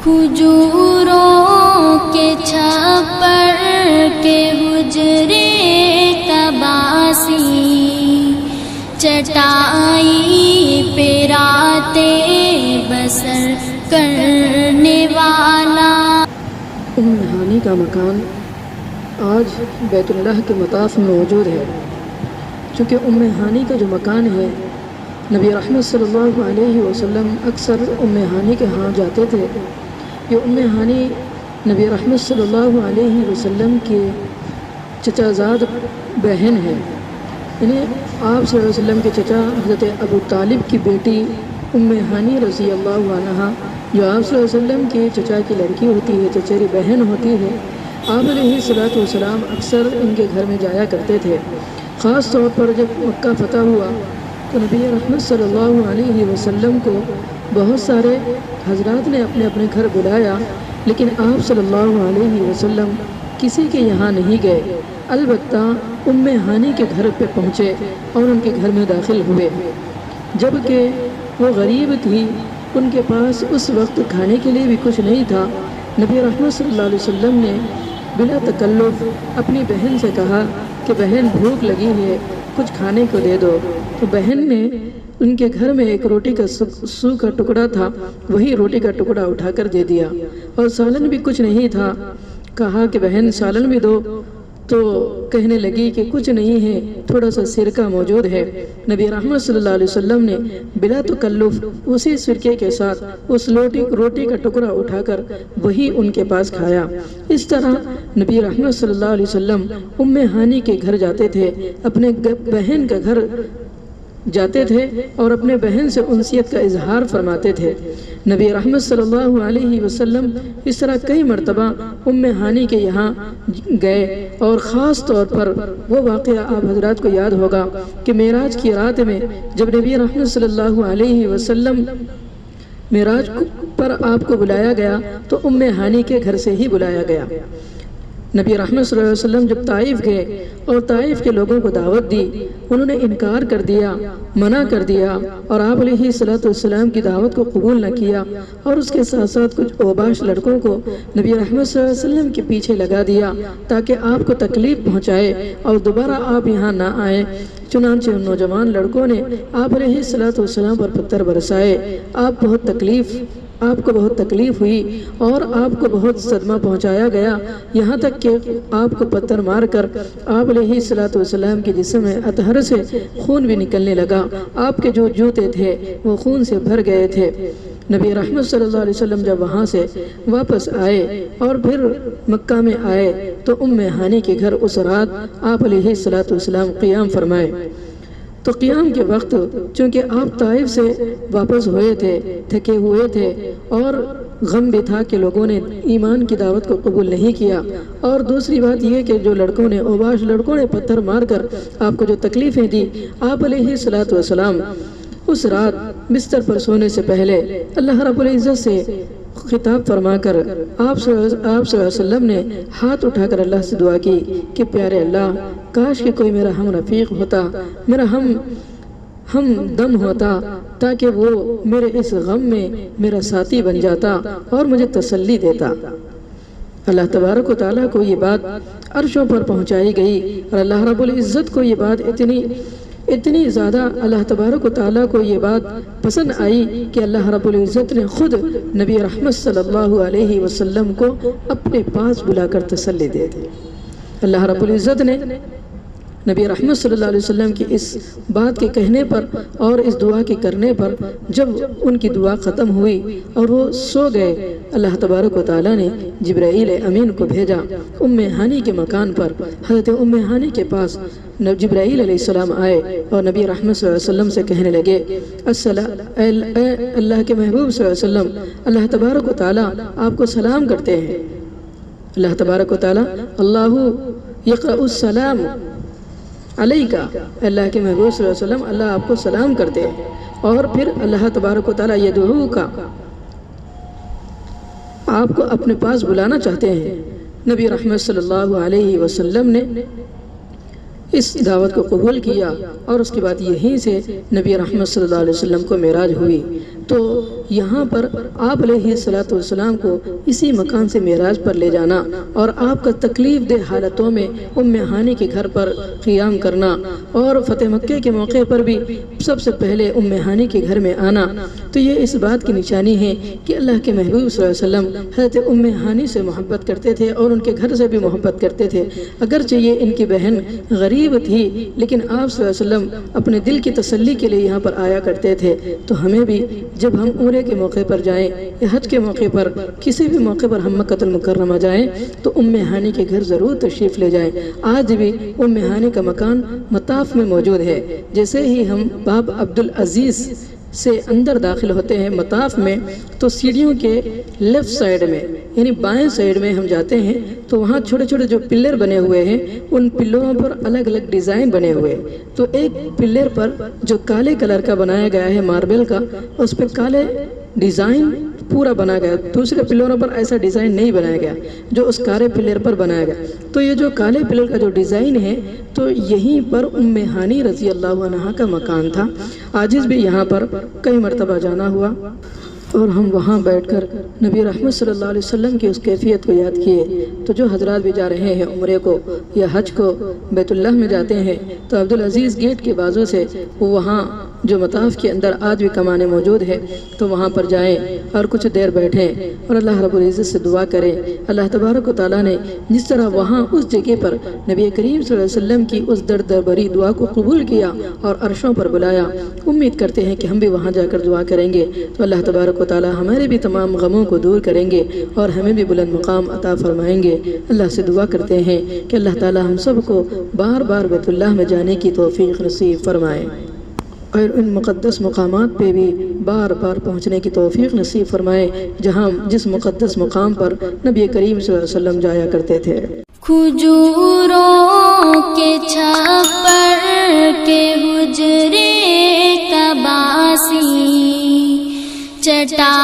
کھجوروں کے چھپر کے حجرے کا باسی، چٹائی پہ راتیں بسر کرنے والا۔ ام ہانی کا مکان آج بیت اللہ کے مطاف میں موجود ہے۔ چونکہ ام ہانی کا جو مکان ہے، نبی رحمت صلی اللہ علیہ وسلم اکثر ام ہانی کے ہاں جاتے تھے۔ یہ ام ہانی نبی رحمت صلی اللہ علیہ وسلم کے چچا زاد بہن ہے، یعنی آپ صلی اللہ علیہ وسلم کے چچا حضرت ابو طالب کی بیٹی ام ہانی رضی اللہ عنہا، جو آپ صلی اللہ علیہ وسلم کے چچا کی لڑکی ہوتی ہے، چچیری بہن ہوتی ہے۔ آپ علیہ الصلوۃ والسلام اکثر ان کے گھر میں جایا کرتے تھے۔ خاص طور پر جب مکہ فتح ہوا تو نبی رحمت صلی اللہ علیہ وسلم کو بہت سارے حضرات نے اپنے اپنے گھر بلایا، لیکن آپ صلی اللہ علیہ وسلم کسی کے یہاں نہیں گئے، البتہ ام ہانی کے گھر پہ پہنچے اور ان کے گھر میں داخل ہوئے۔ جبکہ وہ غریب تھی، ان کے پاس اس وقت کھانے کے لیے بھی کچھ نہیں تھا۔ نبی رحمت صلی اللہ علیہ وسلم نے بلا تکلف اپنی بہن سے کہا کہ بہن بھوک لگی ہے، کچھ کھانے کو دے دو۔ تو بہن نے ان کے گھر میں ایک روٹی کا سو کا ٹکڑا تھا، وہی روٹی کا ٹکڑا اٹھا کر دے دیا، اور سالن بھی کچھ نہیں تھا۔ کہا کہ بہن سالن بھی دو، تو کہنے لگی کہ کچھ نہیں ہے، تھوڑا سا سرکہ موجود ہے۔ نبی رحمت صلی اللہ علیہ وسلم نے بلا تکلف اسی سرکے کے ساتھ اس روٹی کا ٹکڑا اٹھا کر وہی ان کے پاس کھایا۔ اس طرح نبی رحمت صلی اللہ علیہ وسلم ام ہانی کے گھر جاتے تھے، اپنے بہن کا گھر جاتے تھے اور اپنے بہن سے انسیت کا اظہار فرماتے تھے۔ نبی رحمت صلی اللہ علیہ وسلم اس طرح کئی مرتبہ ام ہانی کے یہاں گئے، اور خاص طور پر وہ واقعہ آپ حضرات کو یاد ہوگا کہ معراج کی رات میں جب نبی رحمت صلی اللہ علیہ وسلم معراج پر آپ کو بلایا گیا تو ام ہانی کے گھر سے ہی بلایا گیا۔ نبی رحمت صلی اللہ علیہ وسلم جب طائف گئے اور طائف کے لوگوں کو دعوت دی، انہوں نے انکار کر دیا، منع کر دیا، اور آپ علیہ الصلوۃ والسلام کی دعوت کو قبول نہ کیا، اور اس کے ساتھ ساتھ کچھ اوباش لڑکوں کو نبی رحمت صلی اللہ علیہ وسلم کے پیچھے لگا دیا تاکہ آپ کو تکلیف پہنچائے اور دوبارہ آپ یہاں نہ آئیں۔ چنانچہ ان نوجوان لڑکوں نے آپ علیہ الصلوۃ والسلام پر پتھر برسائے، آپ کو بہت تکلیف ہوئی اور آپ کو بہت صدمہ پہنچایا گیا، یہاں تک کہ آپ کو پتھر مار کر آپ علیہ الصلوۃ والسلام کے جسم میں اطہر سے خون بھی نکلنے لگا۔ آپ کے جو جوتے تھے وہ خون سے بھر گئے تھے۔ نبی رحمت صلی اللہ علیہ وسلم جب وہاں سے واپس آئے اور پھر مکہ میں آئے تو ام ہانی کے گھر اس رات آپ علیہ الصلوۃ والسلام قیام فرمائے۔ تو قیام کے وقت چونکہ آپ طائف سے واپس ہوئے تھے، تھکے ہوئے تھے، اور غم بھی تھا کہ لوگوں نے ایمان کی دعوت کو قبول نہیں کیا، اور دوسری بات یہ کہ جو اوباش لڑکوں نے پتھر مار کر آپ کو جو تکلیفیں دی، آپ علیہ الصلوۃ والسلام اس رات بستر پر سونے سے پہلے اللہ رب العزت سے خطاب فرما کر آپ صلی اللہ علیہ وسلم نے ہاتھ اٹھا کر اللہ سے دعا کی کہ پیارے اللہ، کاش کہ کوئی میرا ہم رفیق ہوتا، میرا ہم دم ہوتا، تاکہ وہ میرے اس غم میں میرا ساتھی بن جاتا اور مجھے تسلی دیتا۔ اللہ تبارک و تعالیٰ کو یہ بات عرشوں پر پہنچائی گئی، اور اللہ رب العزت کو یہ بات اتنی زیادہ اللہ تبارک و تعالیٰ کو یہ بات پسند آئی کہ اللہ رب العزت نے خود نبی رحمت صلی اللہ علیہ وسلم کو اپنے پاس بلا کر تسلی دے دی۔ اللہ رب العزت نے نبی رحمت صلی اللہ علیہ وسلم کی اس بات کے کہنے پر اور اس دعا کے کرنے پر جب ان کی دعا ختم ہوئی اور وہ سو گئے، اللہ تبارک و تعالیٰ نے جبرائیل امین کو بھیجا ام ہانی کے مکان پر۔ حضرت ام ہانی کے پاس جبرائیل علیہ السلام آئے اور نبی رحمت صلی اللہ علیہ وسلم سے کہنے لگے، اے اللہ کے محبوب صلی اللہ علیہ وسلم، اللہ تبارک و تعالیٰ آپ کو سلام کرتے ہیں۔ اللہ تبارک و تعالیٰ اللہ یقرأ السلام علیکہ، اللہ کے محبوب صلی اللہ علیہ وسلم اللہ آپ کو سلام کرتے ہیں، اور پھر اللہ تبارک و تعالیٰ یدعوکا، آپ کو اپنے پاس بلانا چاہتے ہیں۔ نبی رحمت صلی اللہ علیہ وسلم نے اس دعوت کو قبول کیا، اور اس کے بعد یہیں سے نبی رحمت صلی اللہ علیہ وسلم کو معراج ہوئی۔ تو یہاں پر آپ علیہ کو اسی مکان سے معراج پر لے جانا اور آپ کا تکلیف دہ حالتوں میں ام ہانی کے گھر پر قیام کرنا اور فتح مکہ کے موقع پر بھی سب سے پہلے ام ہانی کے گھر میں آنا، تو یہ اس بات کی نشانی ہے کہ اللہ کے محبوب صلی اللہ علیہ وسلم حضرت ام ہانی سے محبت کرتے تھے اور ان کے گھر سے بھی محبت کرتے تھے۔ اگرچہ یہ ان کی بہن غریب تھی لیکن آپ صلی اللہ علیہ وسلم اپنے دل کی تسلی کے لیے یہاں پر آیا کرتے تھے۔ تو ہمیں بھی جب ہم عمرے کے موقع پر جائیں یا حج کے موقع پر کسی بھی موقع پر ہم مکہ المکرمہ جائیں تو ام ہانی کے گھر ضرور تشریف لے جائیں۔ آج بھی ام ہانی کا مکان مطاف میں موجود ہے۔ جیسے ہی ہم باب عبدالعزیز سے اندر داخل ہوتے ہیں مطاف میں تو سیڑھیوں کے لیفٹ سائیڈ میں یعنی بائیں سائیڈ میں ہم جاتے ہیں تو وہاں چھوٹے چھوٹے جو پلر بنے ہوئے ہیں ان پلروں پر الگ الگ ڈیزائن بنے ہوئے ہیں۔ تو ایک پلر پر جو کالے کلر کا بنایا گیا ہے ماربل کا، اس پہ کالے ڈیزائن پورا بنا گیا، دوسرے پلروں پر ایسا ڈیزائن نہیں بنایا گیا جو اس کالے پلر پر بنایا گیا۔ تو یہ جو کالے پلر کا جو ڈیزائن ہے تو یہیں پر ام ہانی رضی اللہ عنہا کا مکان تھا۔ آج بھی یہاں پر کئی مرتبہ جانا ہوا اور ہم وہاں بیٹھ کر نبی رحمت صلی اللہ علیہ وسلم کی اس کیفیت کو یاد کیے۔ تو جو حضرات بھی جا رہے ہیں عمرے کو یا حج کو بیت اللہ میں جاتے ہیں تو عبدالعزیز گیٹ کے بازو سے وہاں جو مطاف کے اندر آج بھی کمانے موجود ہے تو وہاں پر جائیں اور کچھ دیر بیٹھیں اور اللہ رب العزت سے دعا کریں۔ اللہ تبارک و تعالیٰ نے جس طرح وہاں اس جگہ پر نبی کریم صلی اللہ علیہ وسلم کی اس درد بری دعا کو قبول کیا اور عرشوں پر بلایا، امید کرتے ہیں کہ ہم بھی وہاں جا کر دعا کریں گے تو اللہ تبارک و تعالیٰ ہمارے بھی تمام غموں کو دور کریں گے اور ہمیں بھی بلند مقام عطا فرمائیں گے۔ اللہ سے دعا کرتے ہیں کہ اللہ تعالیٰ ہم سب کو بار بار بیت اللہ میں جانے کی توفیق نصیب فرمائے اور ان مقدس مقامات پہ بھی بار بار پہنچنے کی توفیق نصیب فرمائے جس مقدس مقام پر نبی کریم صلی اللہ علیہ وسلم جایا کرتے تھے۔ کھجوروں کے چھپر کے حجرے کا باسی چٹا